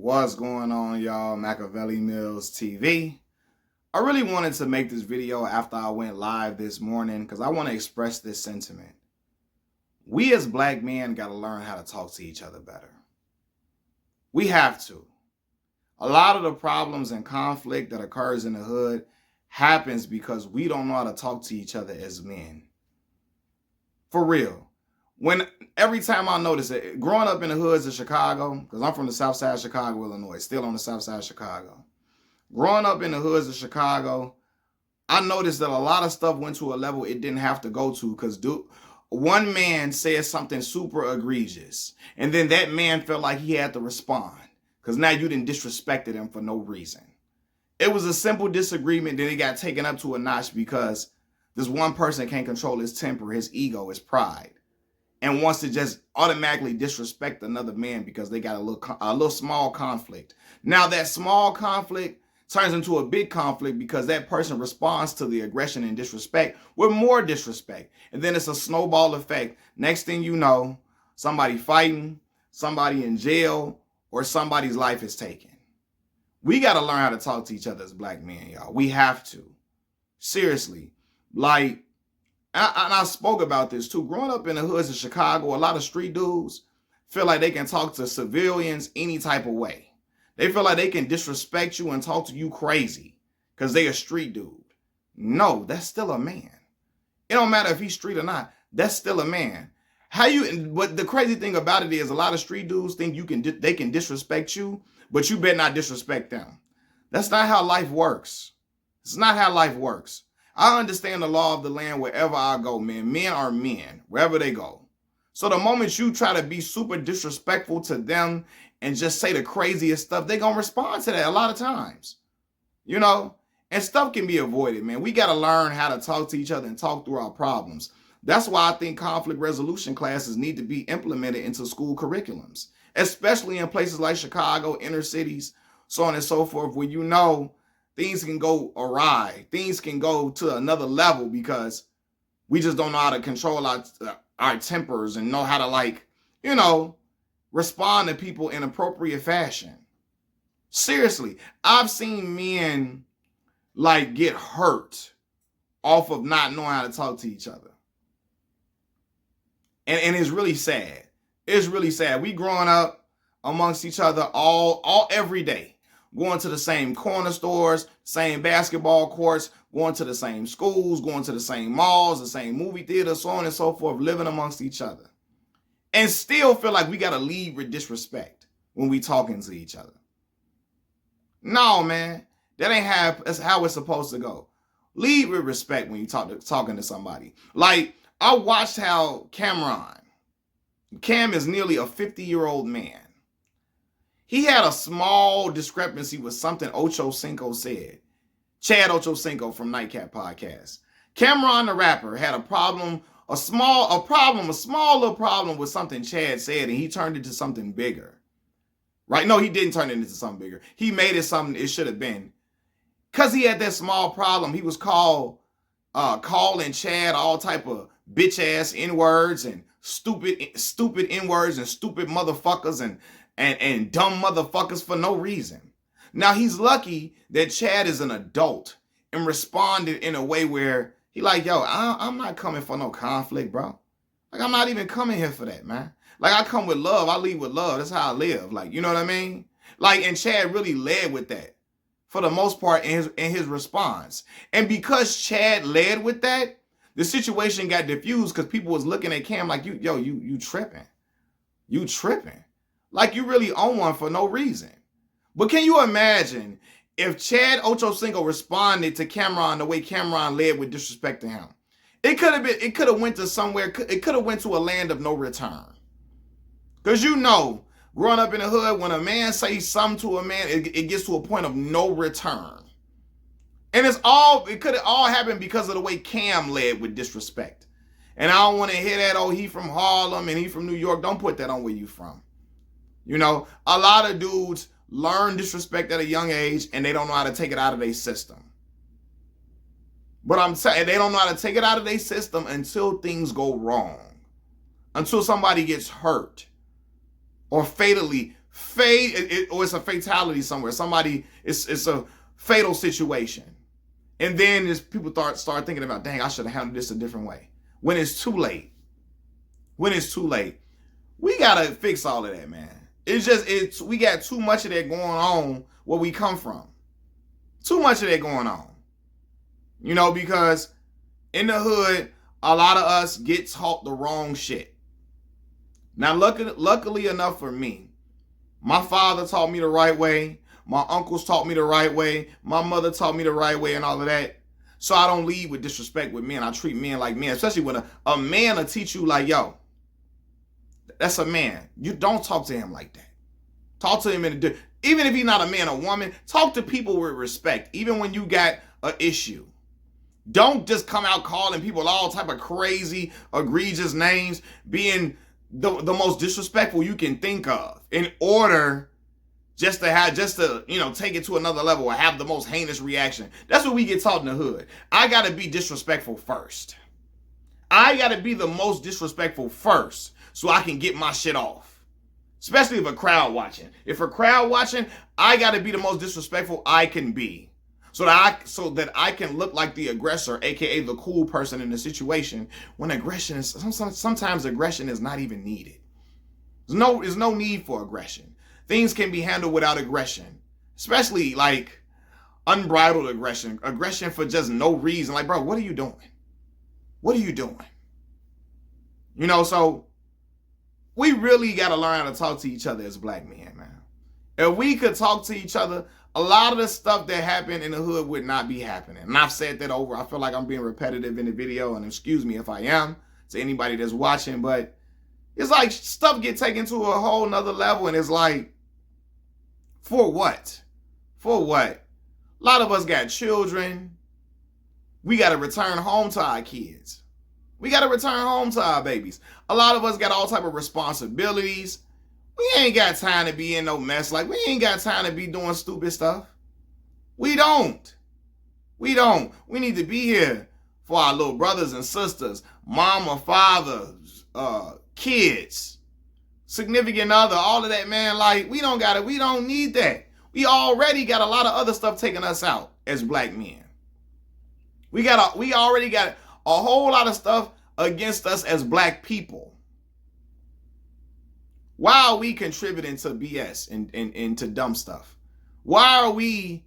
What's going on, y'all? Machiavelli Mills TV. I really wanted to make this video after I went live this morning because I want to express this sentiment. We as black men got to learn how to talk to each other better. We have to. A lot of the problems and conflict that occurs in the hood happens because we don't know how to talk to each other as men. For real. Every time I notice it, growing up in the hoods of Chicago, because I'm from the south side of Chicago, Illinois, still on the south side of Chicago. Growing up in the hoods of Chicago, I noticed that a lot of stuff went to a level it didn't have to go to because one man said something super egregious, and then that man felt like he had to respond because now you didn't disrespected him for no reason. It was a simple disagreement, then it got taken up to a notch because this one person can't control his temper, his ego, his pride, and wants to just automatically disrespect another man because they got a little small conflict. Now that small conflict turns into a big conflict because that person responds to the aggression and disrespect with more disrespect. And then it's a snowball effect. Next thing you know, somebody fighting, somebody in jail, or somebody's life is taken. We got to learn how to talk to each other as black men, y'all. We have to. Seriously. Like, and I spoke about this too. Growing up in the hoods of Chicago, a lot of street dudes feel like they can talk to civilians any type of way. They feel like they can disrespect you and talk to you crazy because they a street dude. No, that's still a man. It don't matter if he's street or not. That's still a man. But the crazy thing about it is a lot of street dudes think they can disrespect you, but you better not disrespect them. That's not how life works. It's not how life works. I understand the law of the land wherever I go, man. Men are men, wherever they go. So the moment you try to be super disrespectful to them and just say the craziest stuff, they're going to respond to that a lot of times. You know? And stuff can be avoided, man. We got to learn how to talk to each other and talk through our problems. That's why I think conflict resolution classes need to be implemented into school curriculums, especially in places like Chicago, inner cities, so on and so forth, where you know things can go awry. Things can go to another level because we just don't know how to control our tempers and know how to, respond to people in appropriate fashion. Seriously, I've seen men get hurt off of not knowing how to talk to each other. And it's really sad. It's really sad. We growing up amongst each other all every day. Going to the same corner stores, same basketball courts, going to the same schools, going to the same malls, the same movie theaters, so on and so forth, living amongst each other. And still feel like we got to lead with disrespect when we talking to each other. No, man. That ain't that's how it's supposed to go. Lead with respect when you talking to somebody. Like, I watched how Cam is nearly a 50-year-old man. He had a small discrepancy with something Ocho Cinco said. Chad Ocho Cinco from Nightcap Podcast. Cameron the rapper had a small little problem with something Chad said, and he turned it to something bigger. Right? No, he didn't turn it into something bigger. He made it something it should have been. Because he had that small problem, he was calling Chad all type of bitch-ass N-words and stupid N-words and stupid motherfuckers and dumb motherfuckers for no reason. Now, he's lucky that Chad is an adult and responded in a way where he yo, I'm not coming for no conflict, bro. I'm not even coming here for that, man. I come with love. I lead with love. That's how I live. You know what I mean? And Chad really led with that for the most part in his response. And because Chad led with that, the situation got diffused because people was looking at Cam you tripping. You tripping. You really own one for no reason. But can you imagine if Chad Ocho Cinco responded to Cameron the way Cameron led with disrespect to him? It could have went to somewhere. It could have went to a land of no return. Because growing up in the hood, when a man says something to a man, it gets to a point of no return. And it could have all happened because of the way Cam led with disrespect. And I don't want to hear that, he from Harlem and he from New York. Don't put that on where you from. A lot of dudes learn disrespect at a young age and they don't know how to take it out of their system. But I'm saying they don't know how to take it out of their system until things go wrong. Until somebody gets hurt or fatally or it's a fatality somewhere. Somebody, it's a fatal situation. And then people start thinking about, dang, I should have handled this a different way. When it's too late. When it's too late. We got to fix all of that, man. We got too much of that going on where we come from. Too much of that going on. You know, because in the hood, a lot of us get taught the wrong shit. Now, luckily enough for me, my father taught me the right way. My uncles taught me the right way. My mother taught me the right way and all of that. So I don't lead with disrespect with men. I treat men like men, especially when a man will teach you like, yo, that's a man. You don't talk to him like that. Talk to him even if he's not a man or woman, talk to people with respect, even when you got an issue. Don't just come out calling people all type of crazy, egregious names, being the most disrespectful you can think of in order just to take it to another level or have the most heinous reaction. That's what we get taught in the hood. I got to be disrespectful first. I got to be the most disrespectful first so I can get my shit off. Especially if a crowd watching. If a crowd watching, I got to be the most disrespectful I can be. So that I can look like the aggressor, aka the cool person in the situation, when aggression is sometimes aggression is not even needed. There's no need for aggression. Things can be handled without aggression, especially like unbridled aggression, aggression for just no reason. Like, bro, what are you doing? What are you doing? You know, so we really got to learn how to talk to each other as black men, man. If we could talk to each other, a lot of the stuff that happened in the hood would not be happening. And I've said that over. I feel like I'm being repetitive in the video, and excuse me if I am to anybody that's watching, but it's like stuff get taken to a whole nother level, and it's like, for what? For what? A lot of us got children. We got to return home to our kids. We got to return home to our babies. A lot of us got all type of responsibilities. We ain't got time to be in no mess. Like, we ain't got time to be doing stupid stuff. We don't. We don't. We need to be here for our little brothers and sisters, mama, father, kids, significant other, all of that, man. Like, we don't need that. We already got a lot of other stuff taking us out as black men. We already got a whole lot of stuff against us as black people. Why are we contributing to BS and to dumb stuff? Why are we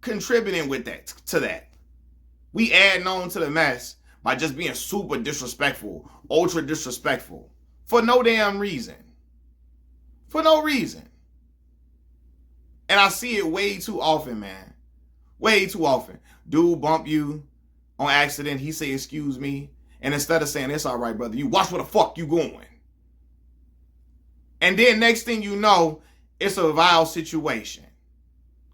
contributing to that? We adding on to the mess by just being super disrespectful, ultra disrespectful, for no damn reason. For no reason. And I see it way too often, man. Way too often. Dude bump you on accident. He say, excuse me. And instead of saying, it's all right, brother, you watch where the fuck you going. And then next thing you know, it's a vile situation.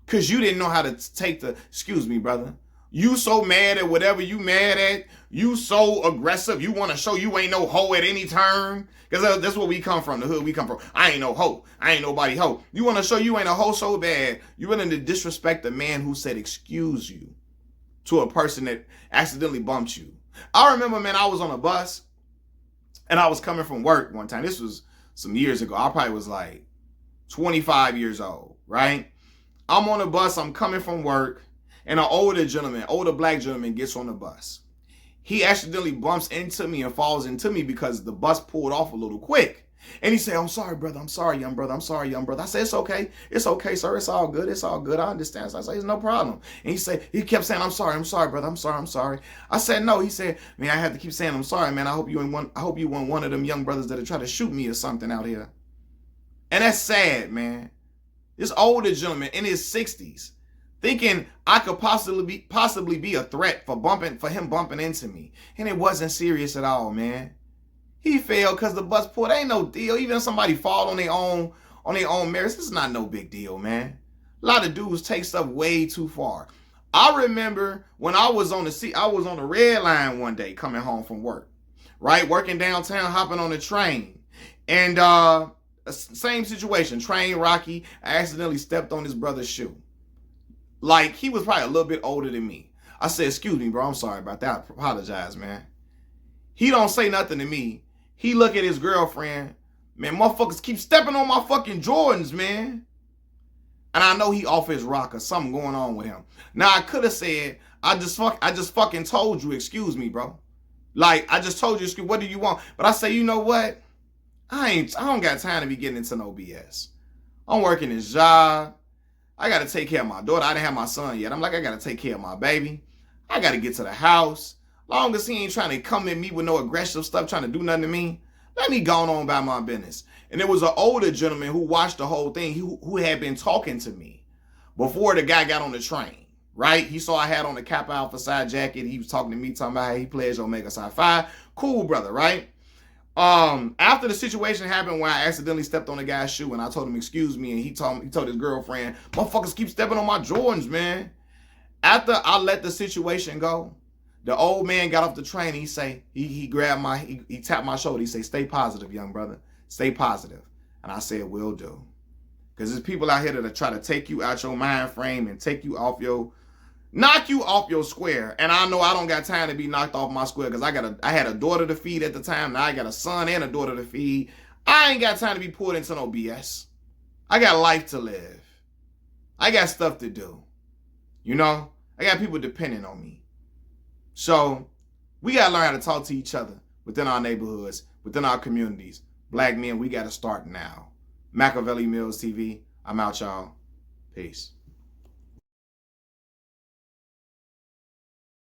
Because you didn't know how to take excuse me, brother. You so mad at whatever you mad at. You so aggressive. You want to show you ain't no hoe at any turn. Because that's where we come from, the hood we come from. I ain't no hoe. I ain't nobody hoe. You want to show you ain't a hoe so bad. You willing to disrespect the man who said excuse you to a person that accidentally bumped you. I remember, man, I was on a bus and I was coming from work one time. This was some years ago. I probably was like 25 years old, right? I'm on a bus. I'm coming from work and an older black gentleman gets on the bus. He accidentally bumps into me and falls into me because the bus pulled off a little quick. And he said, I'm sorry, brother. I'm sorry, young brother. I'm sorry, young brother. I said, it's okay. It's okay, sir. It's all good. It's all good. I understand. So I said, it's no problem. And he kept saying, I'm sorry, brother. I'm sorry. I said, no. He said, man, I have to keep saying, I'm sorry, man. I hope you weren't one of them young brothers that'll try to shoot me or something out here. And that's sad, man. This older gentleman in his 60s thinking I could possibly be a threat for him bumping into me. And it wasn't serious at all, man. He fell because the bus pulled. Ain't no deal. Even if somebody fall on their own merits, this is not no big deal, man. A lot of dudes take stuff way too far. I remember when I was on the red line one day coming home from work, right? Working downtown, hopping on the train. And same situation, train rocky. I accidentally stepped on his brother's shoe. Like, he was probably a little bit older than me. I said, excuse me, bro. I'm sorry about that. I apologize, man. He don't say nothing to me. He look at his girlfriend Man, motherfuckers keep stepping on my fucking Jordans, man. And I know he off his rocker. Something going on with him. Now I could have said, I just fucking told you, excuse me, bro. Like, I just told you, what do you want? But I say, you know what? I don't got time to be getting into no BS. I'm working this job. I got to take care of my daughter. I didn't have my son yet. I'm like, I got to take care of my baby. I got to get to the house. Long as he ain't trying to come at me with no aggressive stuff, trying to do nothing to me, let me go on about my business. And it was an older gentleman who watched the whole thing, who had been talking to me before the guy got on the train, right? He saw I had on the Kappa Alpha Psi jacket. He was talking to me, talking about how he plays Omega Psi Phi. Cool, brother, right? After the situation happened where I accidentally stepped on the guy's shoe and I told him, excuse me, and he told his girlfriend, motherfuckers keep stepping on my Jordans, man. After I let the situation go, the old man got off the train and he grabbed he tapped my shoulder. He said, stay positive, young brother. Stay positive. And I said, will do. Because there's people out here that are trying to take you out your mind frame and knock you off your square. And I know I don't got time to be knocked off my square because I had a daughter to feed at the time. Now I got a son and a daughter to feed. I ain't got time to be pulled into no BS. I got life to live. I got stuff to do. You know, I got people depending on me. So we got to learn how to talk to each other within our neighborhoods, within our communities. Black men, we got to start now. Machiavelli Mills TV. I'm out, y'all. Peace.